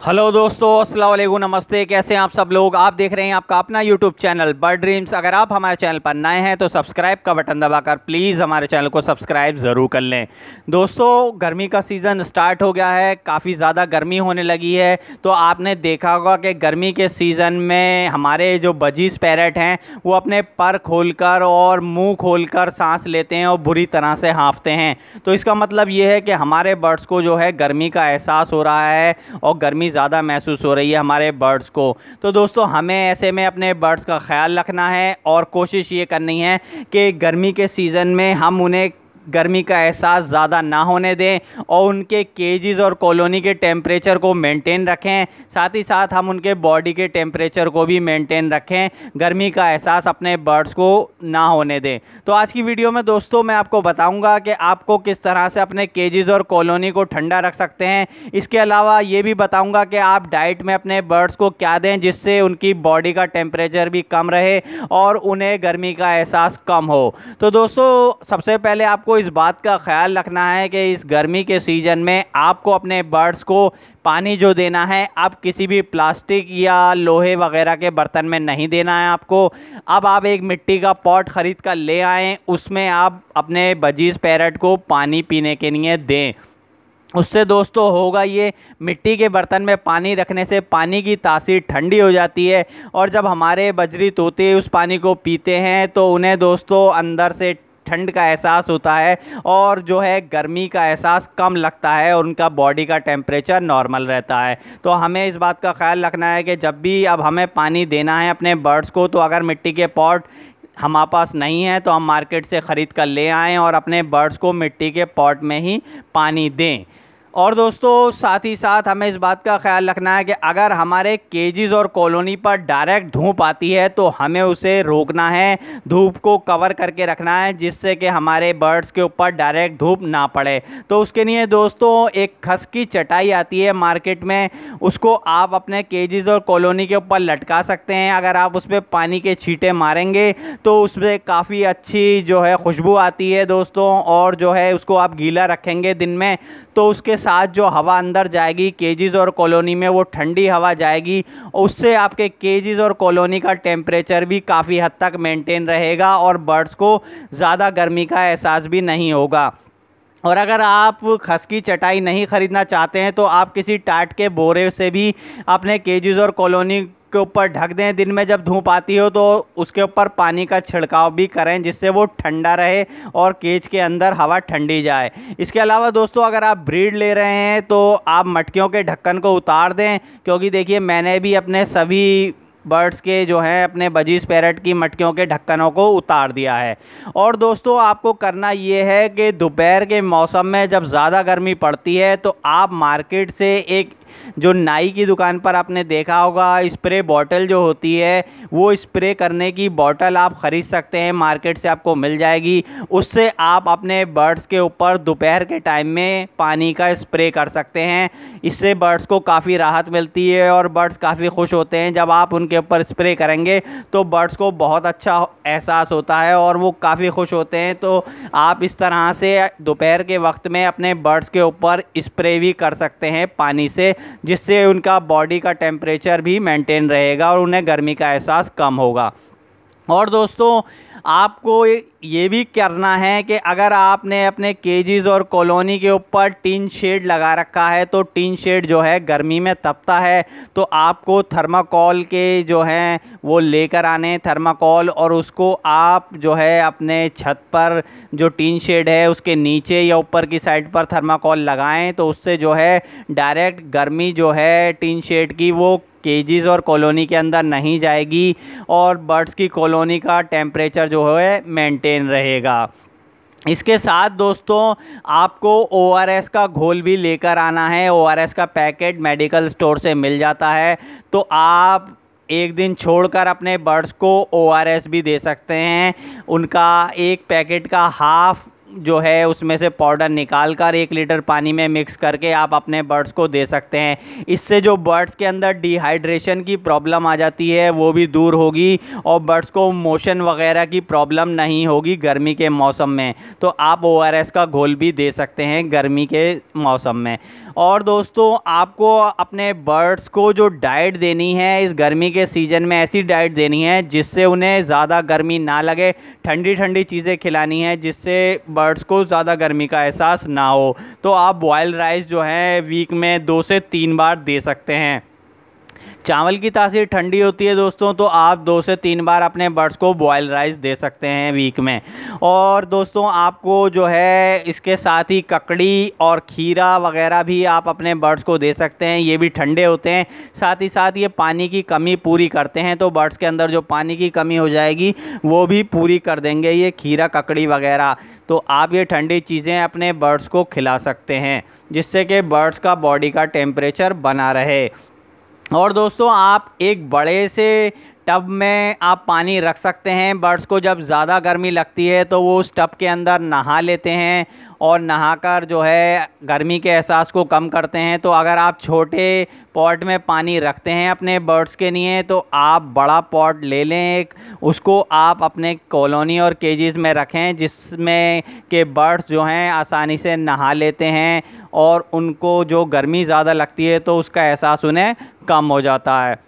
Hello दोस्तों, अस्सलाम वालेकुम, नमस्ते। कैसे हैं आप सब लोग। आप देख रहे हैं आपका अपना यूट्यूब चैनल बर्ड ड्रीम्स। अगर आप हमारे चैनल पर नए हैं तो सब्सक्राइब का बटन दबाकर प्लीज़ हमारे चैनल को सब्सक्राइब ज़रूर कर लें। दोस्तों, गर्मी का सीज़न स्टार्ट हो गया है, काफ़ी ज़्यादा गर्मी होने लगी है। तो आपने देखा होगा कि गर्मी के सीज़न में हमारे जो बजीज पैरट हैं वो अपने पर खोलकर और मुँह खोलकर सांस लेते हैं और बुरी तरह से हाँफते हैं। तो इसका मतलब ये है कि हमारे बर्ड्स को जो है गर्मी का एहसास हो रहा है और गर्मी ज़्यादा महसूस हो रही है हमारे बर्ड्स को। तो दोस्तों, हमें ऐसे में अपने बर्ड्स का ख्याल रखना है और कोशिश ये करनी है कि गर्मी के सीज़न में हम उन्हें गर्मी का एहसास ज़्यादा ना होने दें और उनके केजेस और कॉलोनी के टेम्परेचर को मेंटेन रखें। साथ ही साथ हम उनके बॉडी के टेम्परेचर को भी मेंटेन रखें, गर्मी का एहसास अपने बर्ड्स को ना होने दें। तो आज की वीडियो में दोस्तों मैं आपको बताऊंगा कि आपको किस तरह से अपने केजेस और कॉलोनी को ठंडा रख सकते हैं। इसके अलावा ये भी बताऊंगा कि आप डाइट में अपने बर्ड्स को क्या दें जिससे उनकी बॉडी का टेम्परेचर भी कम रहे और उन्हें गर्मी का एहसास कम हो। तो दोस्तों, सबसे पहले आपको इस बात का ख्याल रखना है कि इस गर्मी के सीज़न में आपको अपने बर्ड्स को पानी जो देना है, आप किसी भी प्लास्टिक या लोहे वगैरह के बर्तन में नहीं देना है आपको। अब आप एक मिट्टी का पॉट ख़रीद कर ले आएँ, उसमें आप अपने बजीज पैरट को पानी पीने के लिए दें। उससे दोस्तों होगा ये, मिट्टी के बर्तन में पानी रखने से पानी की तासीर ठंडी हो जाती है और जब हमारे बजरी तोते उस पानी को पीते हैं तो उन्हें दोस्तों अंदर से ठंड का एहसास होता है और जो है गर्मी का एहसास कम लगता है और उनका बॉडी का टेम्परेचर नॉर्मल रहता है। तो हमें इस बात का ख्याल रखना है कि जब भी अब हमें पानी देना है अपने बर्ड्स को, तो अगर मिट्टी के पॉट हमारे पास नहीं है तो हम मार्केट से ख़रीद कर ले आएँ और अपने बर्ड्स को मिट्टी के पॉट में ही पानी दें। और दोस्तों, साथ ही साथ हमें इस बात का ख्याल रखना है कि अगर हमारे केजेस और कॉलोनी पर डायरेक्ट धूप आती है तो हमें उसे रोकना है, धूप को कवर करके रखना है जिससे कि हमारे बर्ड्स के ऊपर डायरेक्ट धूप ना पड़े। तो उसके लिए दोस्तों एक खस की चटाई आती है मार्केट में, उसको आप अपने केजेस और कॉलोनी के ऊपर लटका सकते हैं। अगर आप उस पर पानी के छींटे मारेंगे तो उसमें काफ़ी अच्छी जो है खुशबू आती है दोस्तों, और जो है उसको आप गीला रखेंगे दिन में तो उसके साथ जो हवा अंदर जाएगी केजेस और कॉलोनी में, वो ठंडी हवा जाएगी। उससे आपके केजेस और कॉलोनी का टेम्परेचर भी काफ़ी हद तक मेंटेन रहेगा और बर्ड्स को ज़्यादा गर्मी का एहसास भी नहीं होगा। और अगर आप खस की चटाई नहीं ख़रीदना चाहते हैं तो आप किसी टाट के बोरे से भी अपने केजेस और कॉलोनी के ऊपर ढक दें। दिन में जब धूप आती हो तो उसके ऊपर पानी का छिड़काव भी करें जिससे वो ठंडा रहे और केज के अंदर हवा ठंडी जाए। इसके अलावा दोस्तों, अगर आप ब्रीड ले रहे हैं तो आप मटकियों के ढक्कन को उतार दें, क्योंकि देखिए मैंने भी अपने सभी बर्ड्स के जो हैं अपने बजीज पैरट की मटकियों के ढक्कनों को उतार दिया है। और दोस्तों, आपको करना ये है कि दोपहर के मौसम में जब ज़्यादा गर्मी पड़ती है तो आप मार्केट से एक जो नाई की दुकान पर आपने देखा होगा स्प्रे बॉटल जो होती है, वो स्प्रे करने की बॉटल आप ख़रीद सकते हैं, मार्केट से आपको मिल जाएगी। उससे आप अपने बर्ड्स के ऊपर दोपहर के टाइम में पानी का स्प्रे कर सकते हैं। इससे बर्ड्स को काफ़ी राहत मिलती है और बर्ड्स काफ़ी खुश होते हैं। जब आप उनके ऊपर स्प्रे करेंगे तो बर्ड्स को बहुत अच्छा एहसास होता है और वो काफ़ी खुश होते हैं। तो आप इस तरह से दोपहर के वक्त में अपने बर्ड्स के ऊपर स्प्रे भी कर सकते हैं पानी से, जिससे उनका बॉडी का टेम्परेचर भी मेंटेन रहेगा और उन्हें गर्मी का एहसास कम होगा। और दोस्तों, आपको ये भी करना है कि अगर आपने अपने केजेस और कॉलोनी के ऊपर टीन शेड लगा रखा है तो टीन शेड जो है गर्मी में तपता है, तो आपको थर्माकोल के जो हैं वो लेकर आने थर्माकोल, और उसको आप जो है अपने छत पर जो टीन शेड है उसके नीचे या ऊपर की साइड पर थर्माकोल लगाएं। तो उससे जो है डायरेक्ट गर्मी जो है टीन शेड की वो केजेस और कॉलोनी के अंदर नहीं जाएगी और बर्ड्स की कॉलोनी का टेम्परेचर जो है मेंटेन रहेगा। इसके साथ दोस्तों, आपको ORS का घोल भी लेकर आना है। ORS का पैकेट मेडिकल स्टोर से मिल जाता है, तो आप एक दिन छोड़कर अपने बर्ड्स को ORS भी दे सकते हैं। उनका एक पैकेट का हाफ जो है उसमें से पाउडर निकाल कर 1 लीटर पानी में मिक्स करके आप अपने बर्ड्स को दे सकते हैं। इससे जो बर्ड्स के अंदर डिहाइड्रेशन की प्रॉब्लम आ जाती है वो भी दूर होगी और बर्ड्स को मोशन वगैरह की प्रॉब्लम नहीं होगी गर्मी के मौसम में। तो आप ORS का घोल भी दे सकते हैं गर्मी के मौसम में। और दोस्तों आपको अपने बर्ड्स को जो डाइट देनी है इस गर्मी के सीज़न में, ऐसी डाइट देनी है जिससे उन्हें ज़्यादा गर्मी ना लगे, ठंडी ठंडी चीज़ें खिलानी है जिससे बर्ड्स को ज़्यादा गर्मी का एहसास ना हो। तो आप बॉयल राइस जो है वीक में 2 से 3 बार दे सकते हैं। चावल की तासीर ठंडी होती है दोस्तों, तो आप 2 से 3 बार अपने बर्ड्स को बॉयल राइस दे सकते हैं वीक में। और दोस्तों आपको जो है इसके साथ ही ककड़ी और खीरा वगैरह भी आप अपने बर्ड्स को दे सकते हैं, ये भी ठंडे होते हैं। साथ ही साथ ये पानी की कमी पूरी करते हैं, तो बर्ड्स के अंदर जो पानी की कमी हो जाएगी वो भी पूरी कर देंगे ये खीरा ककड़ी वगैरह। तो आप ये ठंडी चीज़ें अपने बर्ड्स को खिला सकते हैं जिससे कि बर्ड्स का बॉडी का टेम्परेचर बना रहे। और दोस्तों आप एक बड़े से टब में आप पानी रख सकते हैं। बर्ड्स को जब ज़्यादा गर्मी लगती है तो वो उस टब के अंदर नहा लेते हैं और नहाकर जो है गर्मी के एहसास को कम करते हैं। तो अगर आप छोटे पॉट में पानी रखते हैं अपने बर्ड्स के लिए तो आप बड़ा पॉट ले लें एक, उसको आप अपने कॉलोनी और केजेस में रखें जिसमें के बर्ड्स जो हैं आसानी से नहा लेते हैं और उनको जो गर्मी ज़्यादा लगती है तो उसका एहसास उन्हें कम हो जाता है।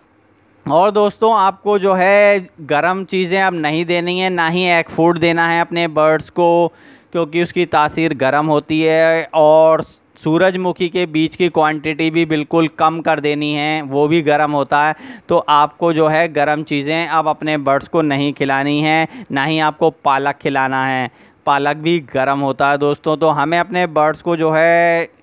और दोस्तों आपको जो है गर्म चीज़ें अब नहीं देनी है, ना ही एग फूड देना है अपने बर्ड्स को, क्योंकि उसकी तासीर गर्म होती है। और सूरजमुखी के बीज की क्वांटिटी भी बिल्कुल कम कर देनी है, वो भी गर्म होता है। तो आपको जो है गर्म चीज़ें अब अपने बर्ड्स को नहीं खिलानी है, ना ही आपको पालक खिलाना है, पालक भी गर्म होता है दोस्तों। तो हमें अपने बर्ड्स को जो है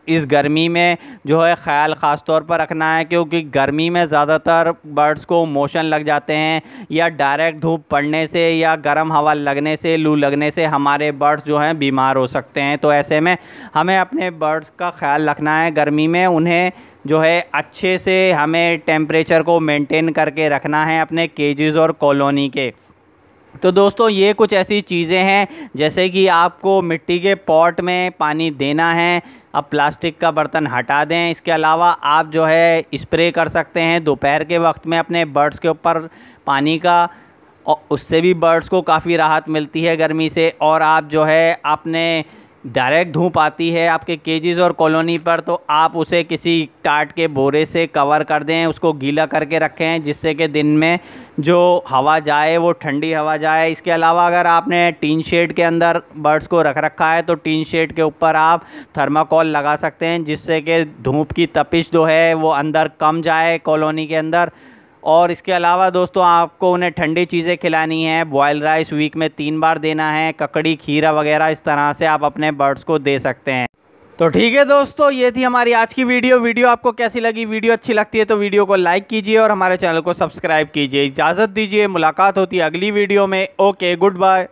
इस गर्मी में जो है ख़्याल ख़ास तौर पर रखना है, क्योंकि गर्मी में ज़्यादातर बर्ड्स को मोशन लग जाते हैं या डायरेक्ट धूप पड़ने से या गर्म हवा लगने से, लू लगने से हमारे बर्ड्स जो हैं बीमार हो सकते हैं। तो ऐसे में हमें अपने बर्ड्स का ख़्याल रखना है गर्मी में, उन्हें जो है अच्छे से हमें टेम्परेचर को मेंटेन करके रखना है अपने केजेस और कॉलोनी के। तो दोस्तों ये कुछ ऐसी चीज़ें हैं जैसे कि आपको मिट्टी के पॉट में पानी देना है, अब प्लास्टिक का बर्तन हटा दें। इसके अलावा आप जो है स्प्रे कर सकते हैं दोपहर के वक्त में अपने बर्ड्स के ऊपर पानी का, और उससे भी बर्ड्स को काफ़ी राहत मिलती है गर्मी से। और आप जो है अपने डायरेक्ट धूप आती है आपके केजेस और कॉलोनी पर तो आप उसे किसी टाट के बोरे से कवर कर दें, उसको गीला करके रखें जिससे कि दिन में जो हवा जाए वो ठंडी हवा जाए। इसके अलावा अगर आपने टीन शेड के अंदर बर्ड्स को रख रखा है तो टीन शेड के ऊपर आप थर्माकोल लगा सकते हैं जिससे कि धूप की तपिश जो है वो अंदर कम जाए कॉलोनी के अंदर। और इसके अलावा दोस्तों आपको उन्हें ठंडी चीज़ें खिलानी है, बॉयल राइस वीक में 3 बार देना है, ककड़ी खीरा वगैरह इस तरह से आप अपने बर्ड्स को दे सकते हैं। तो ठीक है दोस्तों, ये थी हमारी आज की वीडियो आपको कैसी लगी? वीडियो अच्छी लगती है तो वीडियो को लाइक कीजिए और हमारे चैनल को सब्सक्राइब कीजिए। इजाज़त दीजिए, मुलाकात होती है अगली वीडियो में। Okay, good bye.